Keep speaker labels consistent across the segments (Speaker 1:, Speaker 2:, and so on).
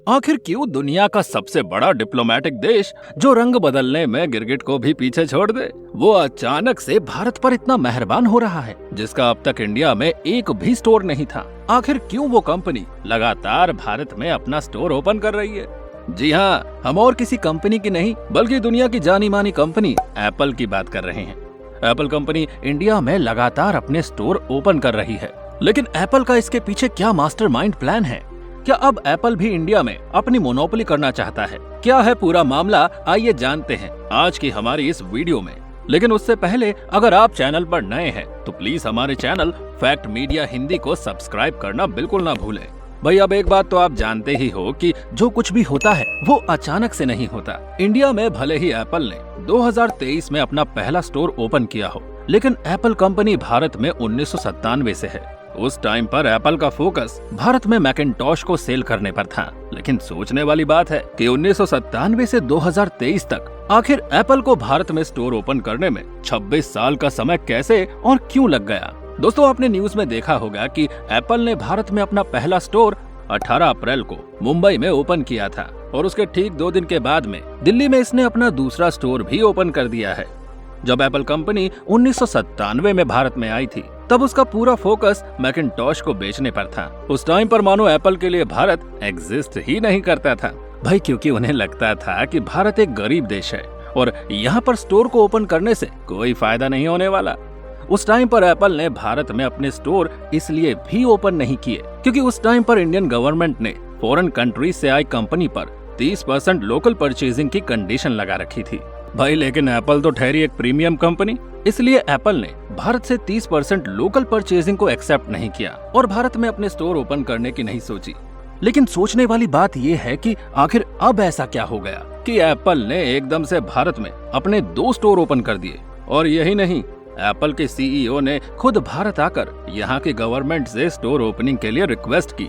Speaker 1: आखिर क्यों दुनिया का सबसे बड़ा डिप्लोमेटिक देश, जो रंग बदलने में गिरगिट को भी पीछे छोड़ दे, वो अचानक से भारत पर इतना मेहरबान हो रहा है, जिसका अब तक इंडिया में एक भी स्टोर नहीं था। आखिर क्यों वो कंपनी लगातार भारत में अपना स्टोर ओपन कर रही है? जी हाँ, हम और किसी कंपनी की नहीं बल्कि दुनिया की जानी मानी कंपनी एप्पल की बात कर रहे हैं। एप्पल कंपनी इंडिया में लगातार अपने स्टोर ओपन कर रही है, लेकिन एप्पल का इसके पीछे क्या मास्टरमाइंड प्लान है? क्या अब एप्पल भी इंडिया में अपनी मोनोपोली करना चाहता है? क्या है पूरा मामला, आइए जानते हैं आज की हमारी इस वीडियो में। लेकिन उससे पहले अगर आप चैनल पर नए हैं तो प्लीज हमारे चैनल फैक्ट मीडिया हिंदी को सब्सक्राइब करना बिल्कुल ना भूलें। भाई अब एक बात तो आप जानते ही हो कि जो कुछ भी होता है वो अचानक से नहीं होता। इंडिया में भले ही एप्पल ने 2023 में अपना पहला स्टोर ओपन किया हो, लेकिन एप्पल कंपनी भारत में 1997 से है। उस टाइम पर एप्पल का फोकस भारत में मैकिन्टॉश को सेल करने पर था। लेकिन सोचने वाली बात है कि 1997 से 2023 तक आखिर एप्पल को भारत में स्टोर ओपन करने में 26 साल का समय कैसे और क्यों लग गया? दोस्तों, आपने न्यूज में देखा होगा कि एप्पल ने भारत में अपना पहला स्टोर 18 अप्रैल को मुंबई में ओपन किया था और उसके ठीक 2 दिन के बाद में दिल्ली में इसने अपना दूसरा स्टोर भी ओपन कर दिया है। जब एप्पल कंपनी 1997 में भारत में आई थी तब उसका पूरा फोकस मैकिन्टॉश को बेचने पर था। उस टाइम पर मानो एप्पल के लिए भारत एग्जिस्ट ही नहीं करता था भाई, क्योंकि उन्हें लगता था कि भारत एक गरीब देश है और यहाँ पर स्टोर को ओपन करने से कोई फायदा नहीं होने वाला। उस टाइम पर एप्पल ने भारत में अपने स्टोर इसलिए भी ओपन नहीं किए क्योंकि उस टाइम पर इंडियन गवर्नमेंट ने फॉरेन कंट्रीज से आई कंपनी पर 30% लोकल परचेजिंग की कंडीशन लगा रखी थी भाई। लेकिन एप्पल तो ठहरी एक प्रीमियम कंपनी, इसलिए एप्पल ने भारत से 30% लोकल परचेजिंग को एक्सेप्ट नहीं किया और भारत में अपने स्टोर ओपन करने की नहीं सोची। लेकिन सोचने वाली बात यह है कि आखिर अब ऐसा क्या हो गया कि एप्पल ने एकदम से भारत में अपने 2 स्टोर ओपन कर दिए। और यही नहीं, एप्पल के सीईओ ने खुद भारत आकर यहाँ की गवर्नमेंट से स्टोर ओपनिंग के लिए रिक्वेस्ट की।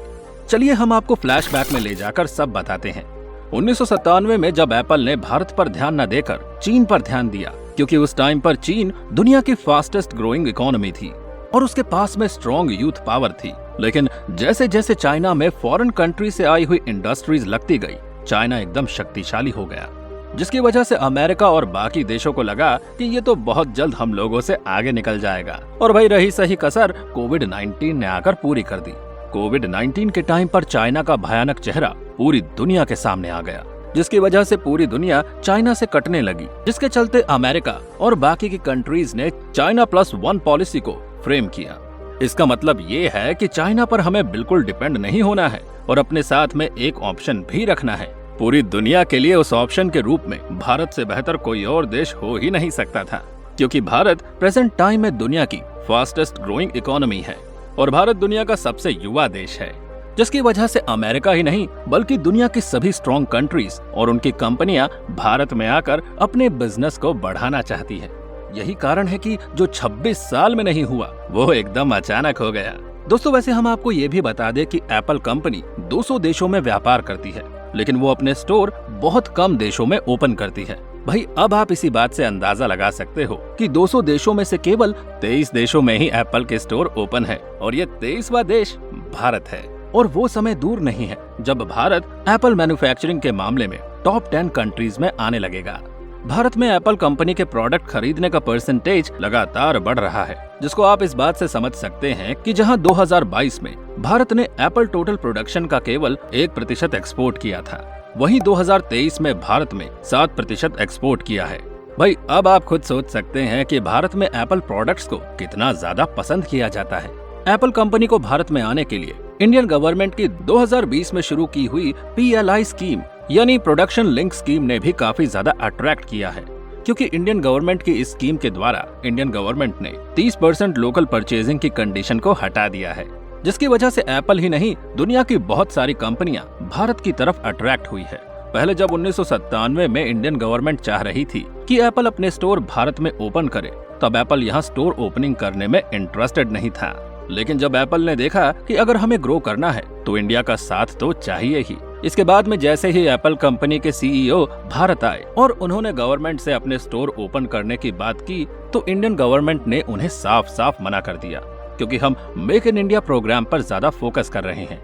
Speaker 1: चलिए हम आपको फ्लैशबैक में ले जाकर सब बताते हैं। 1997 में जब एप्पल ने भारत पर ध्यान न देकर चीन पर ध्यान दिया, क्योंकि उस टाइम पर चीन दुनिया की फास्टेस्ट ग्रोइंग इकोनॉमी थी और उसके पास में स्ट्रॉन्ग यूथ पावर थी। लेकिन जैसे जैसे चाइना में फॉरेन कंट्री से आई हुई इंडस्ट्रीज लगती गई, चाइना एकदम शक्तिशाली हो गया, जिसकी वजह से अमेरिका और बाकी देशों को लगा कि ये तो बहुत जल्द हम लोगों से आगे निकल जाएगा। और भाई रही सही कसर कोविड-19 ने आकर पूरी कर दी। कोविड-19 के टाइम पर चाइना का भयानक चेहरा पूरी दुनिया के सामने आ गया, जिसकी वजह से पूरी दुनिया चाइना से कटने लगी, जिसके चलते अमेरिका और बाकी की कंट्रीज ने चाइना +1 पॉलिसी को फ्रेम किया। इसका मतलब ये है कि चाइना पर हमें बिल्कुल डिपेंड नहीं होना है और अपने साथ में एक ऑप्शन भी रखना है। पूरी दुनिया के लिए उस ऑप्शन के रूप में भारत से बेहतर कोई और देश हो ही नहीं सकता था, क्योंकि भारत प्रेजेंट टाइम में दुनिया की फास्टेस्ट ग्रोइंग इकोनॉमी है और भारत दुनिया का सबसे युवा देश है, जिसकी वजह से अमेरिका ही नहीं बल्कि दुनिया की सभी स्ट्रॉन्ग कंट्रीज और उनकी कंपनियां भारत में आकर अपने बिजनेस को बढ़ाना चाहती है। यही कारण है कि जो 26 साल में नहीं हुआ वो एकदम अचानक हो गया। दोस्तों, वैसे हम आपको ये भी बता दें कि एप्पल कंपनी 200 देशों में व्यापार करती है, लेकिन वो अपने स्टोर बहुत कम देशों में ओपन करती है। भाई अब आप इसी बात से अंदाजा लगा सकते हो कि 200 देशों में से केवल 23 देशों में ही एप्पल के स्टोर ओपन है और ये 23वां देश भारत है। और वो समय दूर नहीं है जब भारत एप्पल मैन्युफैक्चरिंग के मामले में टॉप 10 कंट्रीज में आने लगेगा। भारत में एप्पल कंपनी के प्रोडक्ट खरीदने का परसेंटेज लगातार बढ़ रहा है, जिसको आप इस बात से समझ सकते हैं कि जहां 2022 में भारत ने एप्पल टोटल प्रोडक्शन का केवल 1% एक्सपोर्ट किया था, वहीं 2023 में भारत में 7% एक्सपोर्ट किया है। भाई अब आप खुद सोच सकते हैं कि भारत में एप्पल प्रोडक्ट्स को कितना ज्यादा पसंद किया जाता है। एप्पल कंपनी को भारत में आने के लिए इंडियन गवर्नमेंट की 2020 में शुरू की हुई PLI स्कीम यानी प्रोडक्शन लिंक स्कीम ने भी काफी ज्यादा अट्रैक्ट किया है, क्योंकि इंडियन गवर्नमेंट की इस स्कीम के द्वारा इंडियन गवर्नमेंट ने 30% लोकल परचेजिंग की कंडीशन को हटा दिया है, जिसकी वजह से एप्पल ही नहीं दुनिया की बहुत सारी कंपनियां भारत की तरफ अट्रैक्ट हुई है। पहले जब 1997 में इंडियन गवर्नमेंट चाह रही थी कि एप्पल अपने स्टोर भारत में ओपन करे, तब एप्पल यहाँ स्टोर ओपनिंग करने में इंटरेस्टेड नहीं था। लेकिन जब एप्पल ने देखा कि अगर हमें ग्रो करना है तो इंडिया का साथ तो चाहिए ही, इसके बाद में जैसे ही एप्पल कंपनी के सीईओ भारत आए और उन्होंने गवर्नमेंट से अपने स्टोर ओपन करने की बात की, तो इंडियन गवर्नमेंट ने उन्हें साफ साफ मना कर दिया, क्योंकि हम मेक इन इंडिया प्रोग्राम पर ज्यादा फोकस कर रहे हैं।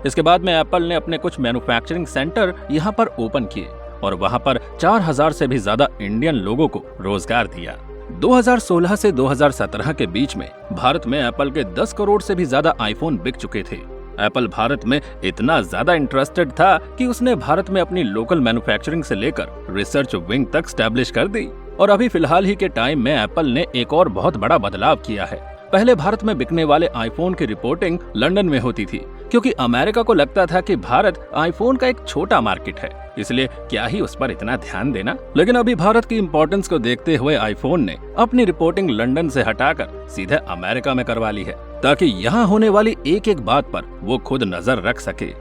Speaker 1: इसके बाद में एप्पल ने अपने कुछ मैन्युफैक्चरिंग सेंटर यहाँ पर ओपन किए और वहाँ पर 4000 से भी ज्यादा इंडियन लोगों को रोजगार दिया। 2016 से 2017 के बीच में भारत में एप्पल के 10 करोड़ से भी ज्यादा आईफोन बिक चुके थे। एप्पल भारत में इतना ज्यादा इंटरेस्टेड था कि उसने भारत में अपनी लोकल मैन्युफैक्चरिंग से लेकर रिसर्च विंग तक स्टैब्लिश कर दी। और अभी फिलहाल ही के टाइम में एप्पल ने एक और बहुत बड़ा बदलाव किया है। पहले भारत में बिकने वाले आईफोन की रिपोर्टिंग लंदन में होती थी, क्योंकि अमेरिका को लगता था कि भारत आईफोन का एक छोटा मार्केट है, इसलिए क्या ही उस पर इतना ध्यान देना। लेकिन अभी भारत की इम्पोर्टेंस को देखते हुए आईफोन ने अपनी रिपोर्टिंग लंदन से हटाकर सीधे अमेरिका में करवा ली है, ताकि यहाँ होने वाली एक एक बात पर वो खुद नजर रख सके।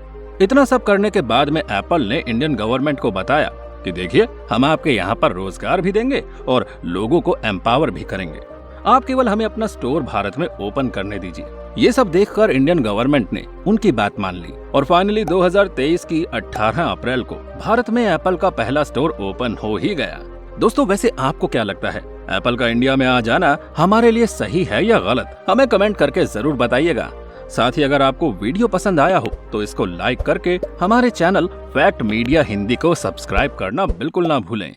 Speaker 1: इतना सब करने के बाद में एप्पल ने इंडियन गवर्नमेंट को बताया कि देखिए, हम आपके यहाँ पर रोजगार भी देंगे और लोगों को एम्पावर भी करेंगे, आप केवल हमें अपना स्टोर भारत में ओपन करने दीजिए। ये सब देखकर इंडियन गवर्नमेंट ने उनकी बात मान ली और फाइनली 2023 की 18 अप्रैल को भारत में एप्पल का पहला स्टोर ओपन हो ही गया। दोस्तों, वैसे आपको क्या लगता है, एप्पल का इंडिया में आ जाना हमारे लिए सही है या गलत? हमें कमेंट करके जरूर बताइएगा। साथ ही अगर आपको वीडियो पसंद आया हो तो इसको लाइक करके हमारे चैनल फैक्ट मीडिया हिंदी को सब्सक्राइब करना बिल्कुल ना भूलें।